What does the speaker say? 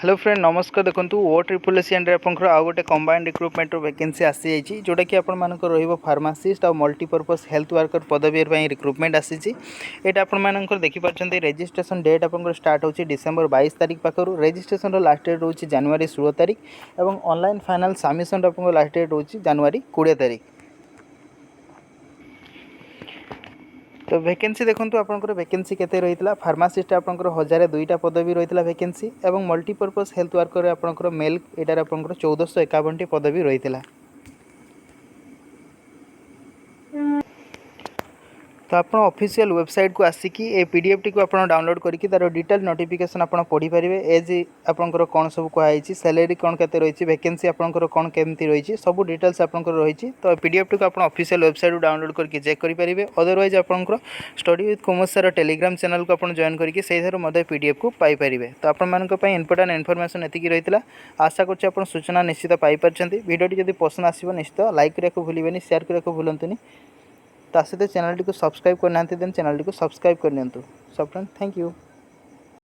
Hello friend नमस्कार। देखो ओ triple S under आपंकर आउ गोटे कंबाइंड रिक्रुटमेंट वैकेंसी आसी जोटा कि आपर फार्मासीस्ट और मल्टीपर्पज हेल्थ वर्कर पदवी रिक्रुटमेंट आसी यहाँ आपर देखिपारे रेजिस्ट्रेशन डेट आप स्टार्ट हो डिसेम्बर 22 तारीख पाखर रेजिस्ट्रेशन लास्ट डेट रोचे जनवरी 16 तारीख और ऑनलाइन फाइनल सबमिशन आप लास्ट डेट रोचे जनवरी 20 तारीख। तो वैकेंसी देखो आपंकर वैकेंसी केते रही फार्मासीस्ट आपंकर 1002टा पदवी रही वैकेंसी और मल्टीपर्पज हेल्थ वर्कर आपंकर मेल एटार आपंकर 1451 पदवी रही। तो आप ऑफिशियल वेबसाइट को आसिकी ए पीडीएफ टी को आप डाउनलोड करके तार डिटेल नोटिफिकेशन आप पढ़ी पारे। एज आपंकर कौन सब कहुई सैलरी कौन के रही वैकेंसी आपंकर कौन केमती रही सब डिटेल्स आपंकर रही। तो पीडीएफ टी को आप ऑफिशियल वेबसाइट डाउनलोड करके चेक करेंगे। अदरवाइज आपंकर study with Kumud sir Telegram channel को आप जॉइन करके से पीडीएफ को पाइपर। तो आप इंपोर्टेंट इनफॉरमेशन एतिक रही। आशा कर सूचना निश्चित पाइपर। भिडियो जब पसंद आसो निश्चित लाइक करने को भूलें, शेयर करने को भूलुनि। सहित चैनल टी को सब्सक्राइब करना देन चैनल टी को सब्सक्राइब करनी। सब फ्रेंड थैंक यू।